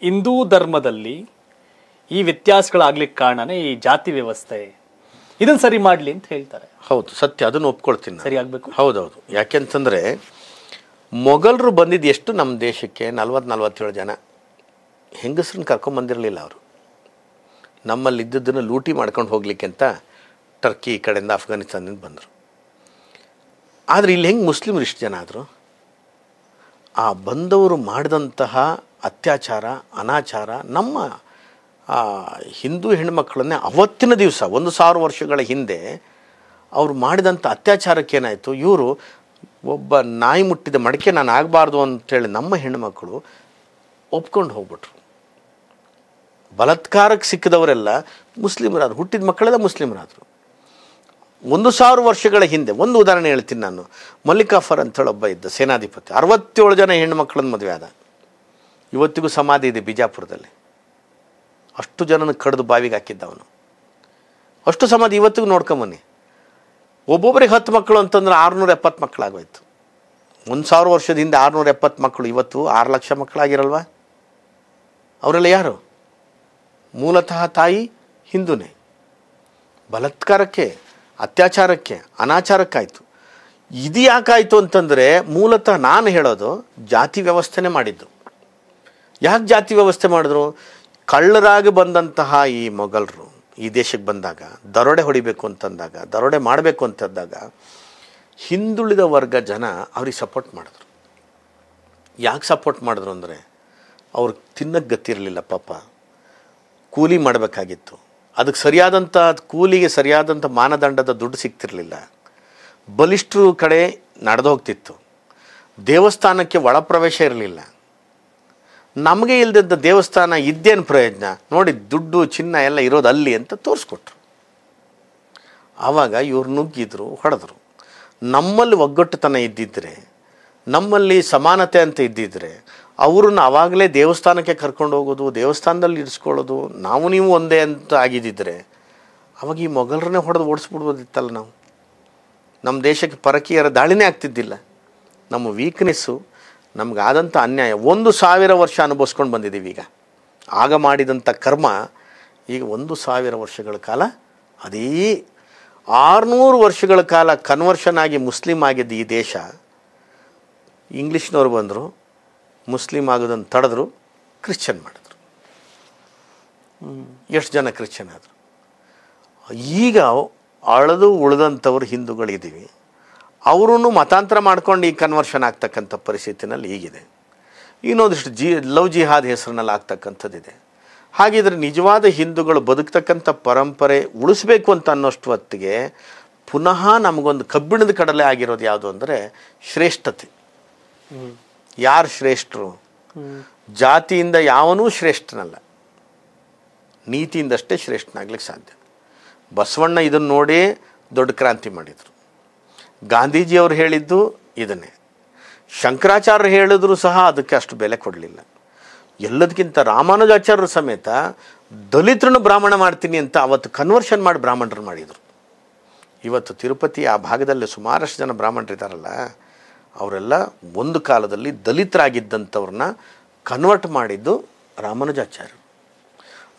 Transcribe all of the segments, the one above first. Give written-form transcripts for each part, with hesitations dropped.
ಹಿಂದೂ ಧರ್ಮದಲ್ಲಿ ಈ ವ್ಯತ್ಯಾಸಗಳಾಗ್ಲಿಕ್ಕೆ ಕಾರಣನೇ ಈ ಜಾತಿ ವ್ಯವಸ್ಥೆ. ಇದನ್ನ ಸರಿ ಮಾಡ್ಲಿ ಅಂತ ಹೇಳ್ತಾರೆ. ಹೌದು, ಸತ್ಯ, ಅದನ್ನು ಒಪ್ಕೊಳ್ತೀನಿ. ಸರಿ ಆಗ್ಬೇಕು. ಹೌದೌದು. ಯಾಕೆಂತಂದ್ರೆ ಮೊಘಲರು ಬಂದಿದ್ದು ಎಷ್ಟು ನಮ್ಮ ದೇಶಕ್ಕೆ 47 ಜನ ಹೆಂಗಸ್ರನ್ನ ಕರ್ಕೊಂಬಂದಿರಲಿಲ್ಲ. ಅವರು ನಮ್ಮಲ್ಲಿ ಇದ್ದದ್ದನ್ನು ಲೂಟಿ ಮಾಡ್ಕೊಂಡು ಹೋಗ್ಲಿಕ್ಕೆ ಅಂತ ಟರ್ಕಿ ಈ ಕಡೆಯಿಂದ ಅಫ್ಘಾನಿಸ್ತಾನದಿಂದ ಬಂದರು. ಆದರೆ ಇಲ್ಲಿ ಹೆಂಗೆ ಮುಸ್ಲಿಮ್ರು ಇಷ್ಟು ಜನ ಆದರು? ಆ ಬಂದವರು ಮಾಡಿದಂತಹ ಅತ್ಯಾಚಾರ, ಅನಾಚಾರ ನಮ್ಮ ಹಿಂದೂ ಹೆಣ್ಮಕ್ಳನ್ನೇ ಅವತ್ತಿನ ದಿವಸ 1000 ವರ್ಷಗಳ ಹಿಂದೆ ಅವರು ಮಾಡಿದಂಥ ಅತ್ಯಾಚಾರಕ್ಕೇನಾಯಿತು, ಇವರು ಒಬ್ಬ ನಾಯಿ ಮುಟ್ಟಿದ ಮಡಿಕೆ ನಾನು ಆಗಬಾರ್ದು ಅಂತೇಳಿ ನಮ್ಮ ಹೆಣ್ಣುಮಕ್ಕಳು ಒಪ್ಕೊಂಡು ಹೋಗ್ಬಿಟ್ರು. ಬಲಾತ್ಕಾರಕ್ಕೆ ಸಿಕ್ಕಿದವರೆಲ್ಲ ಮುಸ್ಲಿಮರಾದರು, ಹುಟ್ಟಿದ ಮಕ್ಕಳೆಲ್ಲ ಮುಸ್ಲಿಮರಾದರು. 1000 ವರ್ಷಗಳ ಹಿಂದೆ ಒಂದು ಉದಾಹರಣೆ ಹೇಳ್ತೀನಿ ನಾನು. ಮಲ್ಲಿಕಾಫರ್ ಅಂತೇಳಿ ಒಬ್ಬ ಇದ್ದ ಸೇನಾಧಿಪತಿ, 67 ಜನ ಹೆಣ್ಣುಮಕ್ಕಳನ್ನು ಮದುವೆ ಆದ. ಇವತ್ತಿಗೂ ಸಮಾಧಿ ಇದೆ ಬಿಜಾಪುರದಲ್ಲಿ. ಅಷ್ಟು ಜನನ ಕಡಿದು ಬಾವಿಗೆ ಹಾಕಿದ್ದವನು. ಅಷ್ಟು ಸಮಾಧಿ ಇವತ್ತಿಗೂ ನೋಡ್ಕೊಂಬನ್ನಿ. ಒಬ್ಬೊಬ್ಬರಿಗೆ 10 ಮಕ್ಕಳು ಅಂತಂದ್ರೆ 670 ಮಕ್ಕಳಾಗೋಯ್ತು. 1000 ವರ್ಷದ ಹಿಂದೆ 670 ಮಕ್ಕಳು, ಇವತ್ತು 6 ಲಕ್ಷ ಮಕ್ಕಳಾಗಿರಲ್ವ? ಅವರೆಲ್ಲ ಯಾರು? ಮೂಲತಃ ತಾಯಿ ಹಿಂದೂನೇ. ಬಲಾತ್ಕಾರಕ್ಕೆ, ಅತ್ಯಾಚಾರಕ್ಕೆ, ಅನಾಚಾರಕ್ಕಾಯಿತು. ಇದು ಯಾಕಾಯಿತು ಅಂತಂದರೆ ಮೂಲತಃ ನಾನು ಹೇಳೋದು ಜಾತಿ ವ್ಯವಸ್ಥೆನೇ ಮಾಡಿದ್ದು. ಯಾಕೆ ಜಾತಿ ವ್ಯವಸ್ಥೆ ಮಾಡಿದ್ರು? ಕಳ್ಳರಾಗಿ ಬಂದಂತಹ ಈ ಮೊಘಲರು ಈ ದೇಶಕ್ಕೆ ಬಂದಾಗ ದರೋಡೆ ಹೊಡಿಬೇಕು ಅಂತಂದಾಗ, ದರೋಡೆ ಮಾಡಬೇಕು ಅಂತಂದಾಗ ಹಿಂದುಳಿದ ವರ್ಗ ಜನ ಅವ್ರಿಗೆ ಸಪೋರ್ಟ್ ಮಾಡಿದ್ರು. ಯಾಕೆ ಸಪೋರ್ಟ್ ಮಾಡಿದ್ರು ಅಂದರೆ ಅವ್ರಿಗೆ ತಿನ್ನಕ್ಕೆ ಗತ್ತಿರಲಿಲ್ಲ ಪಾಪ, ಕೂಲಿ ಮಾಡಬೇಕಾಗಿತ್ತು. ಅದಕ್ಕೆ ಸರಿಯಾದಂಥ ಕೂಲಿಗೆ ಸರಿಯಾದಂಥ ಮಾನದಂಡದ ದುಡ್ಡು ಸಿಗ್ತಿರಲಿಲ್ಲ. ಬಲಿಷ್ಠರು ಕಡೆ ನಡೆದು ಹೋಗ್ತಿತ್ತು. ದೇವಸ್ಥಾನಕ್ಕೆ ಒಳ ಪ್ರವೇಶ ಇರಲಿಲ್ಲ. ನಮಗೆ ಇಲ್ಲದಂಥ ದೇವಸ್ಥಾನ ಇದ್ದೇನು ಪ್ರಯೋಜನ ನೋಡಿ, ದುಡ್ಡು ಚಿನ್ನ ಎಲ್ಲ ಇರೋದು ಅಲ್ಲಿ ಅಂತ ತೋರಿಸ್ಕೊಟ್ರು. ಆವಾಗ ಇವ್ರು ನುಗ್ಗಿದ್ರು, ಹೊಡೆದ್ರು. ನಮ್ಮಲ್ಲಿ ಒಗ್ಗಟ್ಟುತನ ಇದ್ದಿದ್ದರೆ, ನಮ್ಮಲ್ಲಿ ಸಮಾನತೆ ಅಂತ ಇದ್ದಿದ್ದರೆ ಅವ್ರನ್ನ ಆವಾಗಲೇ ದೇವಸ್ಥಾನಕ್ಕೆ ಕರ್ಕೊಂಡು ಹೋಗೋದು, ದೇವಸ್ಥಾನದಲ್ಲಿ ಇರಿಸ್ಕೊಳ್ಳೋದು, ನಾವು ನೀವು ಒಂದೇ ಅಂತ ಆಗಿದ್ದಿದ್ರೆ ಅವಾಗ ಈ ಮೊಘಲರನ್ನೇ ಹೊಡೆದು ಓಡಿಸ್ಬಿಡ್ಬೋದಿತ್ತಲ್ಲ. ನಮ್ಮ ದೇಶಕ್ಕೆ ಪರಕೀಯರ ದಾಳಿನೇ ಆಗ್ತಿದ್ದಿಲ್ಲ. ನಮ್ಮ ವೀಕ್ನೆಸ್ಸು, ನಮಗಾದಂಥ ಅನ್ಯಾಯ 1000 ವರ್ಷ ಅನುಭವಿಸ್ಕೊಂಡು ಬಂದಿದ್ದೀವಿ. ಈಗ ಆಗ ಮಾಡಿದಂಥ ಕರ್ಮ ಈಗ 1000 ವರ್ಷಗಳ ಕಾಲ ಅದೇ 600 ವರ್ಷಗಳ ಕಾಲ ಕನ್ವರ್ಷನ್ ಆಗಿ ಮುಸ್ಲಿಮ್ ಆಗಿದ್ದು ಈ ದೇಶ. ಇಂಗ್ಲೀಷ್ನವ್ರು ಬಂದರು, ಮುಸ್ಲಿಮ್ ಆಗೋದನ್ನು ತಡೆದ್ರು, ಕ್ರಿಶ್ಚಿಯನ್ ಮಾಡಿದ್ರು. ಎಷ್ಟು ಜನ ಕ್ರಿಶ್ಚಿಯನ್ ಆದರು? ಈಗ ಅಳದು ಉಳಿದಂಥವ್ರು ಹಿಂದೂಗಳಿದ್ದೀವಿ. ಅವರೂ ಮತಾಂತರ ಮಾಡ್ಕೊಂಡು ಈ ಕನ್ವರ್ಷನ್ ಆಗ್ತಕ್ಕಂಥ ಪರಿಸ್ಥಿತಿನಲ್ಲಿ ಈಗಿದೆ. ಇನ್ನೊಂದಿಷ್ಟು ಲವ್ ಜಿಹಾದ್ ಹೆಸರಿನಲ್ಲಿ ಆಗ್ತಕ್ಕಂಥದ್ದಿದೆ. ಹಾಗಿದ್ರೆ ನಿಜವಾದ ಹಿಂದೂಗಳು ಬದುಕ್ತಕ್ಕಂಥ ಪರಂಪರೆ ಉಳಿಸ್ಬೇಕು ಅಂತ ಅನ್ನೋಷ್ಟು ಹೊತ್ತಿಗೆ ಪುನಃ ನಮಗೊಂದು ಕಬ್ಬಿಣದ ಕಡಲೆ ಆಗಿರೋದು ಯಾವುದು ಅಂದರೆ ಶ್ರೇಷ್ಠತೆ. ಯಾರು ಶ್ರೇಷ್ಠರು? ಜಾತಿಯಿಂದ ಯಾವನೂ ಶ್ರೇಷ್ಠನಲ್ಲ, ನೀತಿಯಿಂದಷ್ಟೇ ಶ್ರೇಷ್ಠನಾಗ್ಲಿಕ್ಕೆ ಸಾಧ್ಯ. ಬಸವಣ್ಣ ಇದನ್ನು ನೋಡಿ ದೊಡ್ಡ ಕ್ರಾಂತಿ ಮಾಡಿದರು. ಗಾಂಧೀಜಿಯವರು ಹೇಳಿದ್ದು ಇದನ್ನೇ. ಶಂಕರಾಚಾರ್ಯರು ಹೇಳಿದ್ರು ಸಹ ಅದಕ್ಕೆ ಅಷ್ಟು ಬೆಲೆ ಕೊಡಲಿಲ್ಲ. ಎಲ್ಲದಕ್ಕಿಂತ ರಾಮಾನುಜಾಚಾರ್ಯರು ಸಮೇತ ದಲಿತರನ್ನು ಬ್ರಾಹ್ಮಣ ಮಾಡ್ತೀನಿ ಅಂತ ಅವತ್ತು ಕನ್ವರ್ಷನ್ ಮಾಡಿ ಬ್ರಾಹ್ಮಣರು ಮಾಡಿದರು. ಇವತ್ತು ತಿರುಪತಿ ಆ ಭಾಗದಲ್ಲಿ ಸುಮಾರಷ್ಟು ಜನ ಬ್ರಾಹ್ಮಣರಿದ್ದಾರಲ್ಲ, ಅವರೆಲ್ಲ ಒಂದು ಕಾಲದಲ್ಲಿ ದಲಿತರಾಗಿದ್ದಂಥವ್ರನ್ನ ಕನ್ವರ್ಟ್ ಮಾಡಿದ್ದು ರಾಮಾನುಜಾಚಾರ್ಯರು.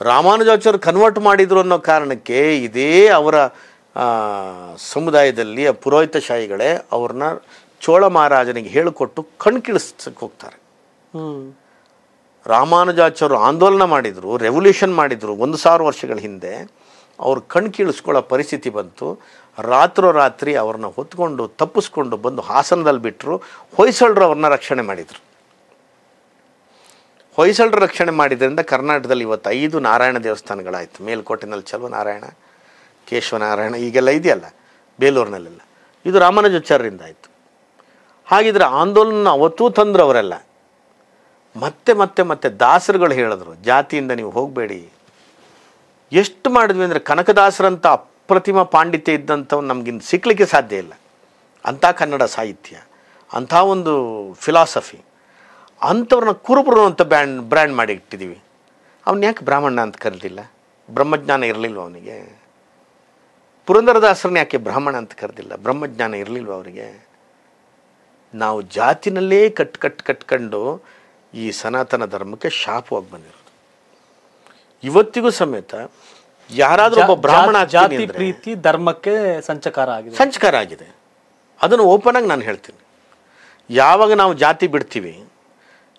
ರಾಮಾನುಜಾಚಾರ್ಯರು ಕನ್ವರ್ಟ್ ಮಾಡಿದರು ಅನ್ನೋ ಕಾರಣಕ್ಕೆ ಇದೇ ಅವರ ಸಮುದಾಯದಲ್ಲಿ ಪುರೋಹಿತಶಾಹಿಗಳೇ ಅವ್ರನ್ನ ಚೋಳ ಮಹಾರಾಜನಿಗೆ ಹೇಳಿಕೊಟ್ಟು ಕಣ್ಕಿಳಿಸಕ್ಕೆ ಹೋಗ್ತಾರೆ. ರಾಮಾನುಜಾಚಾರ್ಯರು ಆಂದೋಲನ ಮಾಡಿದರು, ರೆವಲ್ಯೂಷನ್ ಮಾಡಿದರು 1000 ವರ್ಷಗಳ ಹಿಂದೆ. ಅವ್ರು ಕಣ್ಕೀಳಿಸ್ಕೊಳ್ಳೋ ಪರಿಸ್ಥಿತಿ ಬಂತು. ರಾತ್ರೋರಾತ್ರಿ ಅವ್ರನ್ನ ಹೊತ್ಕೊಂಡು ತಪ್ಪಿಸ್ಕೊಂಡು ಬಂದು ಹಾಸನದಲ್ಲಿ ಬಿಟ್ಟರು. ಹೊಯ್ಸಳರು ಅವ್ರನ್ನ ರಕ್ಷಣೆ ಮಾಡಿದರು. ಹೊಯ್ಸಳರು ರಕ್ಷಣೆ ಮಾಡಿದ್ರಿಂದ ಕರ್ನಾಟಕದಲ್ಲಿ ಇವತ್ತು 5 ನಾರಾಯಣ ದೇವಸ್ಥಾನಗಳಾಯಿತು. ಮೇಲ್ಕೋಟೆನಲ್ಲಿ ಚಲುವನಾರಾಯಣ, ಕೇಶವನಾರಾಯಣ, ಈಗೆಲ್ಲ ಇದೆಯಲ್ಲ ಬೇಲೂರಿನಲ್ಲೆಲ್ಲ. ಇದು ರಾಮಾನುಜಾಚಾರ್ಯರಿಂದ ಆಯಿತು. ಹಾಗಿದ್ರೆ ಆಂದೋಲನ ಅವತ್ತೂ ತಂದರು ಅವರೆಲ್ಲ. ಮತ್ತೆ ಮತ್ತೆ ಮತ್ತೆ ದಾಸರುಗಳು ಹೇಳಿದ್ರು, ಜಾತಿಯಿಂದ ನೀವು ಹೋಗಬೇಡಿ. ಎಷ್ಟು ಮಾಡಿದ್ವಿ ಅಂದರೆ ಕನಕದಾಸರಂಥ ಅಪ್ರತಿಮ ಪಾಂಡಿತ್ಯ ಇದ್ದಂಥವ್ನು ನಮಗಿನ್ನು ಸಿಕ್ಕಲಿಕ್ಕೆ ಸಾಧ್ಯ ಇಲ್ಲ. ಅಂಥ ಕನ್ನಡ ಸಾಹಿತ್ಯ, ಅಂಥ ಒಂದು ಫಿಲಾಸಫಿ, ಅಂಥವ್ರನ್ನ ಕುರುಬರು ಅಂತ ಬ್ರ್ಯಾಂಡ್ ಮಾಡಿ ಇಟ್ಟಿದ್ದೀವಿ. ಅವನು ಯಾಕೆ ಬ್ರಾಹ್ಮಣ ಅಂತ ಕರೆದಿಲ್ಲ? ಬ್ರಹ್ಮಜ್ಞಾನ ಇರಲಿಲ್ವ ಅವನಿಗೆ? ಪುರಂದರದಾಸರನ್ನ ಯಾಕೆ ಬ್ರಾಹ್ಮಣ ಅಂತ ಕರೆದಿಲ್ಲ? ಬ್ರಹ್ಮಜ್ಞಾನ ಇರಲಿಲ್ವ ಅವರಿಗೆ? ನಾವು ಜಾತಿನಲ್ಲೇ ಕಟ್ಕೊಂಡು ಈ ಸನಾತನ ಧರ್ಮಕ್ಕೆ ಶಾಪವಾಗಿ ಬಂದಿರೋದು. ಇವತ್ತಿಗೂ ಸಮೇತ ಯಾರಾದರೂ ಒಬ್ಬ ಬ್ರಾಹ್ಮಣ ಜಾತಿ ಪ್ರೀತಿ ಧರ್ಮಕ್ಕೆ ಸಂಚಕಾರ ಆಗಿದೆ. ಅದನ್ನು ಓಪನ್ ಆಗಿ ನಾನು ಹೇಳ್ತೀನಿ. ಯಾವಾಗ ನಾವು ಜಾತಿ ಬಿಡ್ತೀವಿ,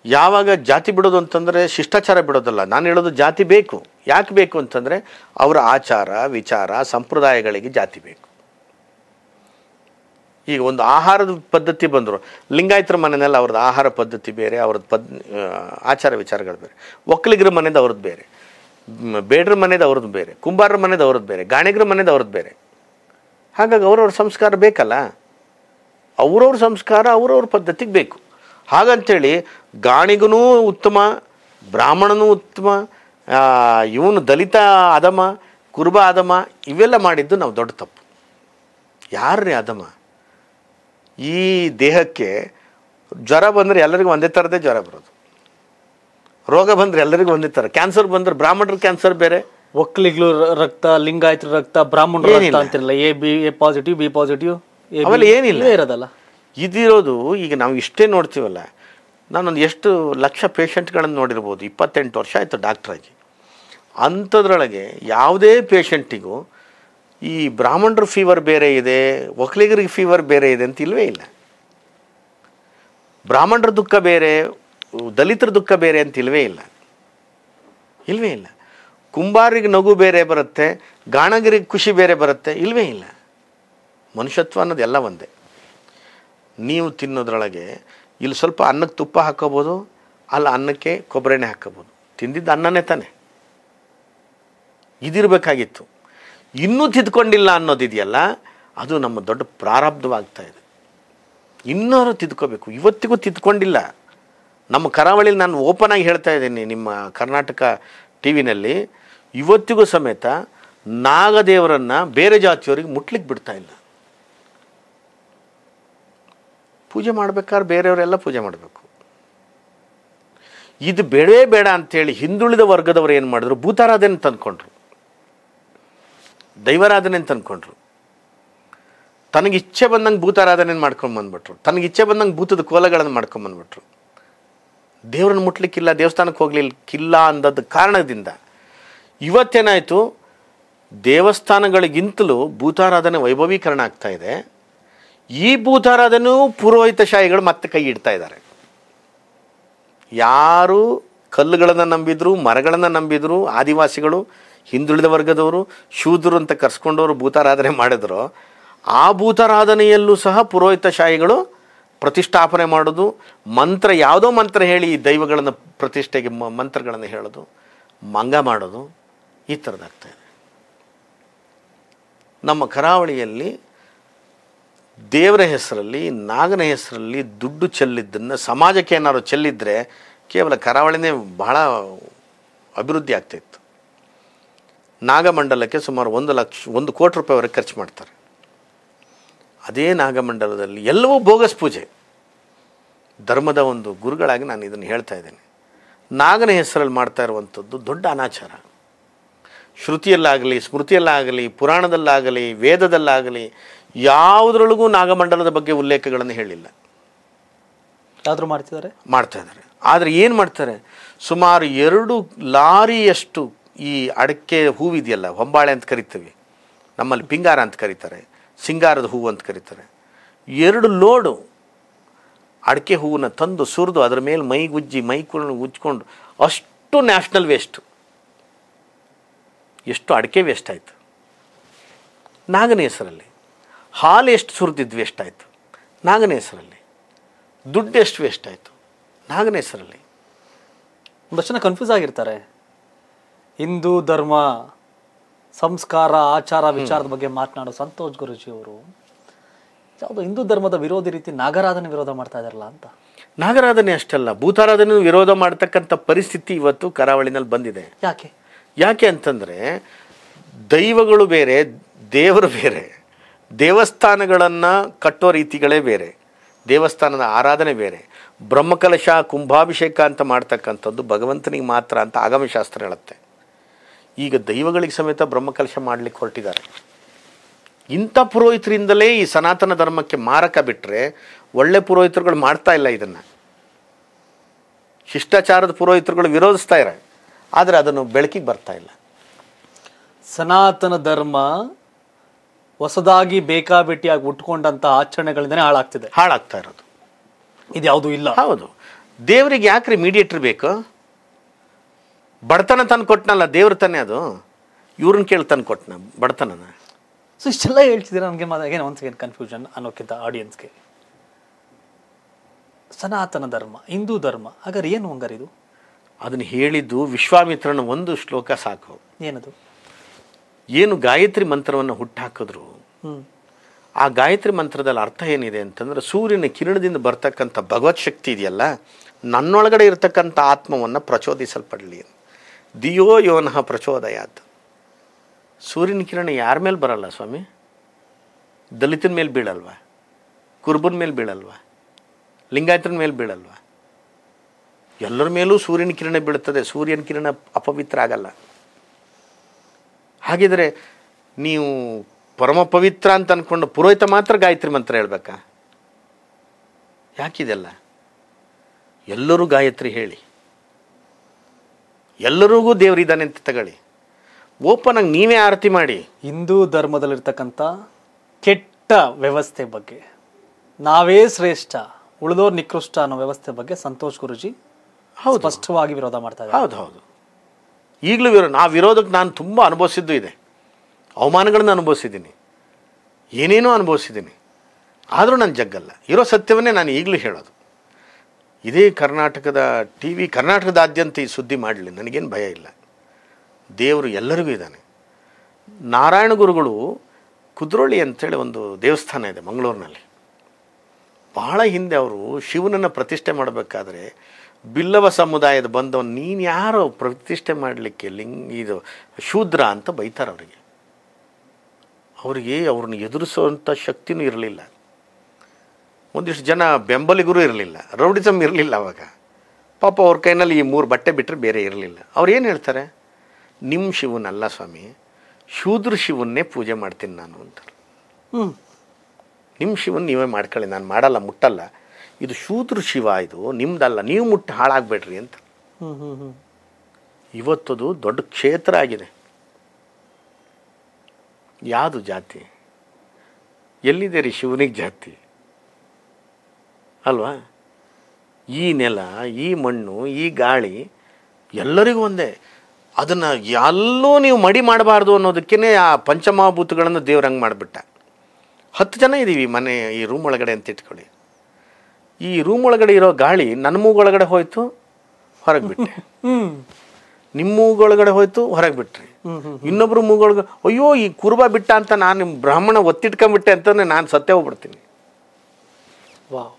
ಯಾವಾಗ ಜಾತಿ ಬಿಡೋದು ಅಂತಂದರೆ ಶಿಷ್ಟಾಚಾರ ಬಿಡೋದಲ್ಲ, ನಾನು ಹೇಳೋದು ಜಾತಿ ಬೇಕು. ಯಾಕೆ ಬೇಕು ಅಂತಂದರೆ ಅವರ ಆಚಾರ ವಿಚಾರ ಸಂಪ್ರದಾಯಗಳಿಗೆ ಜಾತಿ ಬೇಕು. ಈಗ ಒಂದು ಆಹಾರದ ಪದ್ಧತಿ ಬಂದರು, ಲಿಂಗಾಯತರ ಮನೆಯಲ್ಲಿ ಅವ್ರದ್ದು ಆಹಾರ ಪದ್ಧತಿ ಬೇರೆ, ಅವ್ರದ್ದು ಆಚಾರ ವಿಚಾರಗಳು ಬೇರೆ. ಒಕ್ಕಲಿಗರ ಮನೆದು ಅವ್ರದ್ದು ಬೇರೆ, ಬೇಡ್ರ ಮನೆದು ಅವ್ರದ್ದು ಬೇರೆ, ಕುಂಬಾರರ ಮನೆದು ಅವ್ರದ್ದು ಬೇರೆ, ಗಾಣಿಗರ ಮನೆದು ಅವ್ರದ್ದು ಬೇರೆ. ಹಾಗಾಗಿ ಅವ್ರವ್ರ ಸಂಸ್ಕಾರ ಬೇಕಲ್ಲ, ಅವ್ರವ್ರ ಸಂಸ್ಕಾರ ಅವ್ರವ್ರ ಪದ್ಧತಿಗೆ ಬೇಕು. ಹಾಗಂತೇಳಿ ಗಾಣಿಗನೂ ಉತ್ತಮ, ಬ್ರಾಹ್ಮಣನೂ ಉತ್ತಮ, ಇವನು ದಲಿತ ಅಧಮ, ಕುರುಬ ಅಧಮ, ಇವೆಲ್ಲ ಮಾಡಿದ್ದು ನಾವು ದೊಡ್ಡ ತಪ್ಪು. ಯಾರ್ರೀ ಅಧಮ? ಈ ದೇಹಕ್ಕೆ ಜ್ವರ ಬಂದರೆ ಎಲ್ಲರಿಗೂ ಒಂದೇ ಥರದೇ ಜ್ವರ ಬರೋದು, ರೋಗ ಬಂದರೆ ಎಲ್ಲರಿಗೂ ಒಂದೇ ಥರ. ಕ್ಯಾನ್ಸರ್ ಬಂದರೆ ಬ್ರಾಹ್ಮಣರ ಕ್ಯಾನ್ಸರ್ ಬೇರೆ, ಒಕ್ಕಲಿಗರು ರಕ್ತ, ಲಿಂಗಾಯತರ ರಕ್ತ, ಬ್ರಾಹ್ಮಣರ ರಕ್ತ ಅಂತಿರಲ್ಲ, ಎ ಪಾಸಿಟಿವ್ ಬಿ ಪಾಸಿಟಿವ್ ಅವೆಲ್ಲ ಏನಿಲ್ಲ ಇರೋದಲ್ಲ. ಇದಿರೋದು ಈಗ ನಾವು ಇಷ್ಟೇ ನೋಡ್ತೀವಲ್ಲ. ನಾನೊಂದು ಎಷ್ಟು ಲಕ್ಷ ಪೇಷಂಟ್ಗಳನ್ನು ನೋಡಿರ್ಬೋದು, 28 ವರ್ಷ ಆಯಿತು ಡಾಕ್ಟ್ರಾಗಿ. ಅಂಥದ್ರೊಳಗೆ ಯಾವುದೇ ಪೇಷಂಟಿಗೂ ಈ ಬ್ರಾಹ್ಮಣರ ಫೀವರ್ ಬೇರೆ ಇದೆ, ಒಕ್ಕಲಿಗರಿಗೆ ಫೀವರ್ ಬೇರೆ ಇದೆ ಅಂತ ಇಲ್ಲವೇ ಇಲ್ಲ. ಬ್ರಾಹ್ಮಣರ ದುಃಖ ಬೇರೆ, ದಲಿತರ ದುಃಖ ಬೇರೆ ಅಂತ ಇಲ್ಲವೇ ಇಲ್ಲ. ಕುಂಬಾರಿಗೆ ನಗು ಬೇರೆ ಬರುತ್ತೆ, ಗಾಣಗಿರಿಗೆ ಖುಷಿ ಬೇರೆ ಬರುತ್ತೆ, ಇಲ್ಲವೇ ಇಲ್ಲ. ಮನುಷ್ಯತ್ವ ಅನ್ನೋದು ಎಲ್ಲ ಒಂದೇ. ನೀವು ತಿನ್ನೋದ್ರೊಳಗೆ ಇಲ್ಲಿ ಸ್ವಲ್ಪ ಅನ್ನಕ್ಕೆ ತುಪ್ಪ ಹಾಕೋಬೋದು, ಅಲ್ಲಿ ಅನ್ನಕ್ಕೆ ಕೊಬ್ಬರಿ ಎಣ್ಣೆ ಹಾಕೋಬೋದು. ತಿಂದಿದ್ದು ಅನ್ನನೇ ತಾನೆ. ಇದಿರಬೇಕಾಗಿತ್ತು. ಇನ್ನೂ ತಿದ್ಕೊಂಡಿಲ್ಲ ಅನ್ನೋದಿದೆಯಲ್ಲ, ಅದು ನಮ್ಮ ದೊಡ್ಡ ಪ್ರಾರಬ್ಧವಾಗ್ತಾ ಇದೆ. ಇನ್ನೂ ತಿದ್ಕೋಬೇಕು. ಇವತ್ತಿಗೂ ತಿದ್ಕೊಂಡಿಲ್ಲ. ನಮ್ಮ ಕರಾವಳಿಯಲ್ಲಿ ನಾನು ಓಪನ್ ಆಗಿ ಹೇಳ್ತಾ ಇದ್ದೀನಿ, ನಿಮ್ಮ ಕರ್ನಾಟಕ ಟಿ ವಿನಲ್ಲಿ ಇವತ್ತಿಗೂ ಸಮೇತ ನಾಗದೇವರನ್ನು ಬೇರೆ ಜಾತಿಯವರಿಗೆ ಮುಟ್ಲಿಕ್ಕೆ ಬಿಡ್ತಾ ಇಲ್ಲ. ಪೂಜೆ ಮಾಡ್ಬೇಕಾದ್ರೆ ಬೇರೆಯವರೆಲ್ಲ ಪೂಜೆ ಮಾಡಬೇಕು. ಇದು ಬೇಡವೇ ಬೇಡ ಅಂಥೇಳಿ ಹಿಂದುಳಿದ ವರ್ಗದವರು ಏನು ಮಾಡಿದ್ರು, ಭೂತಾರಾಧನೆ ತಂದ್ಕೊಂಡ್ರು, ದೈವಾರಾಧನೆ ತಂದ್ಕೊಂಡ್ರು. ತನಗಿಚ್ಛೆ ಬಂದಂಗೆ ಭೂತಾರಾಧನೆ ಮಾಡ್ಕೊಂಬಂದ್ಬಿಟ್ರು, ತನಗಿಚ್ಛೆ ಬಂದಂಗೆ ಭೂತದ ಕೋಲಗಳನ್ನು ಮಾಡ್ಕೊಂಬಂದ್ಬಿಟ್ರು. ದೇವ್ರನ್ನ ಮುಟ್ಲಿಕ್ಕಿಲ್ಲ, ದೇವಸ್ಥಾನಕ್ಕೆ ಹೋಗ್ಲಿಕ್ಕಿಲ್ಲ ಅಂದದ ಕಾರಣದಿಂದ ಇವತ್ತೇನಾಯಿತು, ದೇವಸ್ಥಾನಗಳಿಗಿಂತಲೂ ಭೂತಾರಾಧನೆ ವೈಭವೀಕರಣ ಆಗ್ತಾ ಇದೆ. ಈ ಭೂತಾರಾಧನೆಯೂ ಪುರೋಹಿತಶಾಹಿಗಳು ಮತ್ತೆ ಕೈ ಇಡ್ತಾ ಇದ್ದಾರೆ. ಯಾರು ಕಲ್ಲುಗಳನ್ನು ನಂಬಿದ್ರು, ಮರಗಳನ್ನು ನಂಬಿದ್ರು, ಆದಿವಾಸಿಗಳು, ಹಿಂದುಳಿದ ವರ್ಗದವರು, ಶೂದ್ರರು ಅಂತ ಕರ್ಸ್ಕೊಂಡವರು ಭೂತಾರಾಧನೆ ಮಾಡಿದ್ರು, ಆ ಭೂತಾರಾಧನೆಯಲ್ಲೂ ಸಹ ಪುರೋಹಿತಶಾಹಿಗಳು ಪ್ರತಿಷ್ಠಾಪನೆ ಮಾಡೋದು, ಮಂತ್ರ ಯಾವುದೋ ಮಂತ್ರ ಹೇಳಿ ಈ ದೈವಗಳನ್ನು ಪ್ರತಿಷ್ಠೆಗೆ ಮಂತ್ರಗಳನ್ನು ಹೇಳೋದು, ಮಂಗ ಮಾಡೋದು, ಈ ಥರದ್ದಾಗ್ತಾಯಿದೆ. ನಮ್ಮ ಕರಾವಳಿಯಲ್ಲಿ ದೇವರ ಹೆಸರಲ್ಲಿ, ನಾಗನ ಹೆಸರಲ್ಲಿ ದುಡ್ಡು ಚೆಲ್ಲಿದ್ದನ್ನು ಸಮಾಜಕ್ಕೆ ಏನಾದ್ರು ಚೆಲ್ಲಿದ್ರೆ ಕೇವಲ ಕರಾವಳಿನೇ ಬಹಳ ಅಭಿವೃದ್ಧಿ ಆಗ್ತಾಯಿತ್ತು. ನಾಗಮಂಡಲಕ್ಕೆ ಸುಮಾರು 1 ಕೋಟಿ ರೂಪಾಯಿವರೆಗೆ ಖರ್ಚು ಮಾಡ್ತಾರೆ. ಅದೇ ನಾಗಮಂಡಲದಲ್ಲಿ ಎಲ್ಲವೂ ಬೋಗಸ್ ಪೂಜೆ. ಧರ್ಮದ ಒಂದು ಗುರುಗಳಾಗಿ ನಾನು ಇದನ್ನು ಹೇಳ್ತಾ ಇದ್ದೇನೆ. ನಾಗನ ಹೆಸರಲ್ಲಿ ಮಾಡ್ತಾ ಇರುವಂಥದ್ದು ದೊಡ್ಡ ಅನಾಚಾರ. ಶ್ರುತಿಯಲ್ಲಾಗಲಿ, ಸ್ಮೃತಿಯಲ್ಲಾಗಲಿ, ಪುರಾಣದಲ್ಲಾಗಲಿ, ವೇದದಲ್ಲಾಗಲಿ ಯಾವುದ್ರೊಳಗೂ ನಾಗಮಂಡಲದ ಬಗ್ಗೆ ಉಲ್ಲೇಖಗಳನ್ನು ಹೇಳಿಲ್ಲ. ಯಾವ್ದು ಮಾಡ್ತಾ ಇದ್ದಾರೆ. ಆದರೆ ಏನು ಮಾಡ್ತಾರೆ, ಸುಮಾರು 2 ಲಾರಿಯಷ್ಟು ಈ ಅಡಕೆ ಹೂವಿದೆಯಲ್ಲ, ಹೊಂಬಾಳೆ ಅಂತ ಕರಿತೀವಿ, ನಮ್ಮಲ್ಲಿ ಪಿಂಗಾರ ಅಂತ ಕರೀತಾರೆ, ಸಿಂಗಾರದ ಹೂವು ಅಂತ ಕರೀತಾರೆ. 2 ಲೋಡು ಅಡಕೆ ಹೂವನ್ನ ತಂದು ಸುರಿದು ಅದರ ಮೇಲೆ ಮೈಕುಳ್ಳು ಉಜ್ಕೊಂಡು ಅಷ್ಟು ನ್ಯಾಷನಲ್ ವೇಸ್ಟು. ಎಷ್ಟು ಅಡಕೆ ವೇಸ್ಟ್ ಆಯಿತು ನಾಗನ ಹೆಸರಲ್ಲಿ. ಹಾಲು ಎಷ್ಟು ಸುರಿದಿದ್ದು ವೇಸ್ಟ್ ಆಯಿತು ನಾಗನ ಹೆಸರಲ್ಲಿ. ದುಡ್ಡು ಎಷ್ಟು ವೇಸ್ಟ್ ಆಯಿತು ನಾಗನ ಹೆಸರಲ್ಲಿ. ಒಂದಷ್ಟು ಜನ ಕನ್ಫ್ಯೂಸ್ ಆಗಿರ್ತಾರೆ. ಹಿಂದೂ ಧರ್ಮ, ಸಂಸ್ಕಾರ, ಆಚಾರ ವಿಚಾರದ ಬಗ್ಗೆ ಮಾತನಾಡೋ ಸಂತೋಷ್ ಗುರೂಜಿ ಅವರು ಯಾವುದೋ ಹಿಂದೂ ಧರ್ಮದ ವಿರೋಧಿ ರೀತಿ ನಾಗರಾಧನೆ ವಿರೋಧ ಮಾಡ್ತಾ ಇದಾರಲ್ಲ ಅಂತ. ನಾಗರಾಧನೆ ಅಷ್ಟಲ್ಲ, ಭೂತಾರಾಧನೆ ವಿರೋಧ ಮಾಡ್ತಕ್ಕಂಥ ಪರಿಸ್ಥಿತಿ ಇವತ್ತು ಕರಾವಳಿನಲ್ಲಿ ಬಂದಿದೆ. ಯಾಕೆ ಅಂತಂದರೆ ದೈವಗಳು ಬೇರೆ, ದೇವರು ಬೇರೆ, ದೇವಸ್ಥಾನಗಳನ್ನು ಕಟ್ಟೋ ರೀತಿಗಳೇ ಬೇರೆ, ದೇವಸ್ಥಾನದ ಆರಾಧನೆ ಬೇರೆ. ಬ್ರಹ್ಮಕಲಶ, ಕುಂಭಾಭಿಷೇಕ ಅಂತ ಮಾಡ್ತಕ್ಕಂಥದ್ದು ಭಗವಂತನಿಗೆ ಮಾತ್ರ ಅಂತ ಆಗಮಶಾಸ್ತ್ರ ಹೇಳುತ್ತೆ. ಈಗ ದೈವಗಳಿಗೆ ಸಮೇತ ಬ್ರಹ್ಮಕಲಶ ಮಾಡಲಿಕ್ಕೆ ಹೊರಟಿದ್ದಾರೆ. ಇಂಥ ಪುರೋಹಿತರಿಂದಲೇ ಈ ಸನಾತನ ಧರ್ಮಕ್ಕೆ ಮಾರಕ ಬಿಟ್ಟರೆ ಒಳ್ಳೆ ಪುರೋಹಿತರುಗಳು ಮಾಡ್ತಾ ಇಲ್ಲ ಇದನ್ನು. ಶಿಷ್ಟಾಚಾರದ ಪುರೋಹಿತರುಗಳು ವಿರೋಧಿಸ್ತಾ ಇದ್ದಾರೆ, ಆದರೆ ಅದನ್ನು ಬೆಳಕಿಗೆ ಬರ್ತಾ ಇಲ್ಲ. ಸನಾತನ ಧರ್ಮ ಹೊಸದಾಗಿ ಬೇಕಾಬಿಟ್ಟಿಯಾಗಿ ಉಟ್ಕೊಂಡಂತ ಆಚರಣೆಗಳಿಂದನೇ ಹಾಳಾಗ್ತಾ ಇರೋದು. ಇದು ಯಾವುದೂ ಇಲ್ಲ. ಹೌದು. ದೇವರಿಗೆ ಯಾಕ್ರಿ ಮೀಡಿಯೇಟರ್ ಬೇಕು? ಬಡತನ ತಂದು ಕೊಟ್ಟನಲ್ಲ ದೇವ್ರ ತಾನೇ ಅದು. ಇವ್ರನ್ನ ಕೇಳಿ ತಂದು ಕೊಟ್ಟನ ಬಡತನನ. ಸೊ ಇಷ್ಟೆಲ್ಲ ಹೇಳ್ತಿದ್ದೀರಾ ನನಗೆ ಅಗೇನ್ ಒನ್ಸ್ ಅಗೇನ್ ಕನ್ಫ್ಯೂಷನ್ ಅನ್ನೋಕ್ಕಿಂತ ಆಡಿಯನ್ಸ್ಗೆ. ಸನಾತನ ಧರ್ಮ, ಹಿಂದೂ ಧರ್ಮ, ಹಾಗಾದ್ರೆ ಏನು ಹಂಗಾರೆ ಇದು? ಅದನ್ನು ಹೇಳಿದ್ದು ವಿಶ್ವಾಮಿತ್ರನ ಒಂದು ಶ್ಲೋಕ ಸಾಕು. ಏನದು? ಏನು ಗಾಯತ್ರಿ ಮಂತ್ರವನ್ನು ಹುಟ್ಟಾಕಿದ್ರು, ಆ ಗಾಯತ್ರಿ ಮಂತ್ರದಲ್ಲಿ ಅರ್ಥ ಏನಿದೆ ಅಂತಂದ್ರೆ, ಸೂರ್ಯನ ಕಿರಣದಿಂದ ಬರ್ತಕ್ಕಂಥ ಭಗವತ್ ಶಕ್ತಿ ಇದೆಯಲ್ಲ, ನನ್ನೊಳಗಡೆ ಇರತಕ್ಕಂಥ ಆತ್ಮವನ್ನು ಪ್ರಚೋದಿಸಲ್ಪಡಲಿ. ದಿಯೋ ಯೋನಃ ಪ್ರಚೋದಯಾತ್. ಸೂರ್ಯನ ಕಿರಣ ಯಾರ ಮೇಲೆ ಬರಲ್ಲ ಸ್ವಾಮಿ? ದಲಿತನ ಮೇಲೆ ಬೀಳಲ್ವಾ? ಕುರುಬನ ಮೇಲೆ ಬೀಳಲ್ವಾ? ಲಿಂಗಾಯತನ ಮೇಲೆ ಬೀಳಲ್ವಾ? ಎಲ್ಲರ ಮೇಲೂ ಸೂರ್ಯನ ಕಿರಣ ಬೀಳುತ್ತದೆ. ಸೂರ್ಯನ ಕಿರಣ ಅಪವಿತ್ರ ಆಗಲ್ಲ. ಹಾಗಿದ್ರೆ ನೀವು ಪರಮ ಪವಿತ್ರ ಅಂತ ಅಂದ್ಕೊಂಡು ಪುರೋಹಿತ ಮಾತ್ರ ಗಾಯತ್ರಿ ಮಂತ್ರ ಹೇಳ್ಬೇಕಾ? ಯಾಕಿದೆಲ್ಲ? ಎಲ್ಲರೂ ಗಾಯತ್ರಿ ಹೇಳಿ, ಎಲ್ಲರಿಗೂ ದೇವರಿದ್ದಾನೆ ಅಂತ ತಗೊಳ್ಳಿ. ಓಪನ್ ಆಗಿ ನೀವೇ ಆರತಿ ಮಾಡಿ. ಹಿಂದೂ ಧರ್ಮದಲ್ಲಿರ್ತಕ್ಕಂಥ ಕೆಟ್ಟ ವ್ಯವಸ್ಥೆ ಬಗ್ಗೆ, ನಾವೇ ಶ್ರೇಷ್ಠ ಉಳಿದೋರು ನಿಕೃಷ್ಟ ಅನ್ನೋ ವ್ಯವಸ್ಥೆ ಬಗ್ಗೆ ಸಂತೋಷ್ ಗುರೂಜಿ ಸ್ಪಷ್ಟವಾಗಿ ವಿರೋಧ ಮಾಡ್ತಾ ಇದ್ದಾರೆ. ಹೌದು ಹೌದು. ಈಗಲೂ ಆ ವಿರೋಧಕ್ಕೆ ನಾನು ತುಂಬ ಅನುಭವಿಸಿದ್ದು ಇದೆ. ಅವಮಾನಗಳನ್ನು ಅನುಭವಿಸಿದ್ದೀನಿ, ಏನೇನೋ ಅನುಭವಿಸಿದ್ದೀನಿ. ಆದರೂ ನಾನು ಜಗ್ಗಲ್ಲ. ಇರೋ ಸತ್ಯವನ್ನೇ ನಾನು ಈಗಲೂ ಹೇಳೋದು. ಇದೇ ಕರ್ನಾಟಕದ ಕರ್ನಾಟಕದಾದ್ಯಂತ ಈ ಸುದ್ದಿ ಮಾಡಲಿ, ನನಗೇನು ಭಯ ಇಲ್ಲ. ದೇವರು ಎಲ್ಲರಿಗೂ ಇದ್ದಾನೆ. ನಾರಾಯಣ ಗುರುಗಳು ಕುದ್ರೋಳಿ ಅಂತೇಳಿ ಒಂದು ದೇವಸ್ಥಾನ ಇದೆ ಮಂಗಳೂರಿನಲ್ಲಿ. ಬಹಳ ಹಿಂದೆ ಅವರು ಶಿವನನ್ನು ಪ್ರತಿಷ್ಠೆ ಮಾಡಬೇಕಾದ್ರೆ ಬಿಲ್ಲವ ಸಮುದಾಯದ ಬಂದವನು, ನೀನು ಯಾರೋ ಪ್ರತಿಷ್ಠೆ ಮಾಡಲಿಕ್ಕೆ ಇದು ಶೂದ್ರ ಅಂತ ಬೈತಾರೆ ಅವರಿಗೆ. ಅವ್ರನ್ನ ಎದುರಿಸುವಂಥ ಶಕ್ತಿನೂ ಇರಲಿಲ್ಲ. ಒಂದಿಷ್ಟು ಜನ ಬೆಂಬಲಿಗರು ಇರಲಿಲ್ಲ. ರೌಡಿಸಮ್ ಇರಲಿಲ್ಲ ಅವಾಗ. ಪಾಪ ಅವ್ರ ಕೈನಲ್ಲಿ ಈ 3 ಬಟ್ಟೆ ಬಿಟ್ಟರೆ ಬೇರೆ ಇರಲಿಲ್ಲ. ಅವ್ರು ಏನು ಹೇಳ್ತಾರೆ? ನಿಮ್ಮ ಶಿವನಲ್ಲ ಸ್ವಾಮಿ, ಶೂದ್ರ ಶಿವನ್ನೇ ಪೂಜೆ ಮಾಡ್ತೀನಿ ನಾನು ಅಂತಾರೆ. ನಿಮ್ಮ ಶಿವನ್ ನೀವೇ ಮಾಡ್ಕೊಳ್ಳಿ, ನಾನು ಮಾಡಲ್ಲ, ಮುಟ್ಟಲ್ಲ. ಇದು ಶೂದ್ರ ಶಿವ, ಇದು ನಿಮ್ದಲ್ಲ, ನೀವು ಮುಟ್ಟಿ ಹಾಳಾಗಬೇಡ್ರಿ ಅಂತ. ಇವತ್ತದು ದೊಡ್ಡ ಕ್ಷೇತ್ರ ಆಗಿದೆ. ಯಾವುದು ಜಾತಿ? ಎಲ್ಲಿದೆ ರೀ ಶಿವನಿಗೆ ಜಾತಿ ಅಲ್ವಾ? ಈ ನೆಲ, ಈ ಮಣ್ಣು, ಈ ಗಾಳಿ ಎಲ್ಲರಿಗೂ ಒಂದೇ. ಅದನ್ನು ಎಲ್ಲೂ ನೀವು ಮಡಿ ಮಾಡಬಾರ್ದು ಅನ್ನೋದಕ್ಕೇ ಆ ಪಂಚಮಹಾಭೂತಗಳನ್ನು ದೇವ್ರಂಗೆ ಮಾಡಿಬಿಟ್ಟ. 10 ಜನ ಇದ್ದೀವಿ ಮನೆ ಈ ರೂಮ್ ಒಳಗಡೆ ಅಂತ ಇಟ್ಕೊಳ್ಳಿ. ಈ ರೂಮ್ ಒಳಗಡೆ ಇರೋ ಗಾಳಿ ನನ್ನ ಮೂಗೊಳಗಡೆ ಹೋಯ್ತು, ಹೊರಗೆ ಬಿಟ್ಟೆ. ನಿಮ್ಮ ಮೂಗೊಳಗಡೆ ಹೋಯ್ತು, ಹೊರಗೆ ಬಿಟ್ರಿ. ಇನ್ನೊಬ್ರು ಮೂಗೊಳಗೆ ಅಯ್ಯೋ ಈ ಕುರುಬ ಬಿಟ್ಟ ಅಂತ ನಾನು ಬ್ರಾಹ್ಮಣ ಒತ್ತಿಟ್ಕೊಂಡ್ಬಿಟ್ಟೆ ಅಂತಂದ್ರೆ ನಾನು ಸತ್ತೇ ಹೋಗ್ಬಿಡ್ತೀನಿ. ವಾವ್,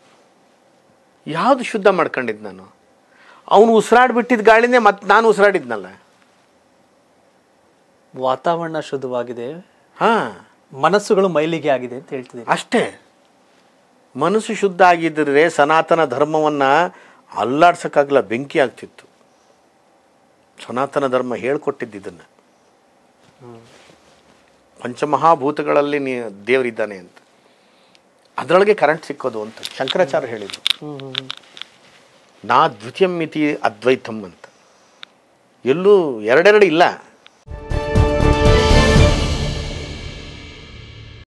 ಯಾವುದು ಶುದ್ಧ ಮಾಡ್ಕೊಂಡಿದ್ದು ನಾನು? ಅವನು ಉಸಿರಾಡ್ಬಿಟ್ಟಿದ್ದ ಗಾಳಿನೇ ಮತ್ತೆ ನಾನು ಉಸಿರಾಡಿದ್ನಲ್ಲ. ವಾತಾವರಣ ಶುದ್ಧವಾಗಿದೆ, ಮನಸ್ಸುಗಳು ಮೈಲಿಗೆ ಆಗಿದೆ ಅಂತ ಹೇಳ್ತಿದ್ದೀನಿ ಅಷ್ಟೇ. ಮನಸ್ಸು ಶುದ್ಧ ಆಗಿದ್ದರೆ ಸನಾತನ ಧರ್ಮವನ್ನು ಅಲ್ಲಾಡ್ಸೋಕ್ಕಾಗಲ್ಲ, ಬೆಂಕಿ ಆಗ್ತಿತ್ತು. ಸನಾತನ ಧರ್ಮ ಹೇಳ್ಕೊಟ್ಟಿದ್ದನ್ನು ಪಂಚಮಹಾಭೂತಗಳಲ್ಲಿ ದೇವರಿದ್ದಾನೆ ಅಂತ, ಅದರೊಳಗೆ ಕರೆಂಟ್ ಸಿಕ್ಕೋದು ಅಂತ ಶಂಕರಾಚಾರ್ಯ ಹೇಳಿದ್ರು. ನಾ ದ್ವಿತೀಯಂ ಮಿತಿ ಅದ್ವೈತಂ ಅಂತ. ಎಲ್ಲೂ ಎರಡೆರಡು ಇಲ್ಲ.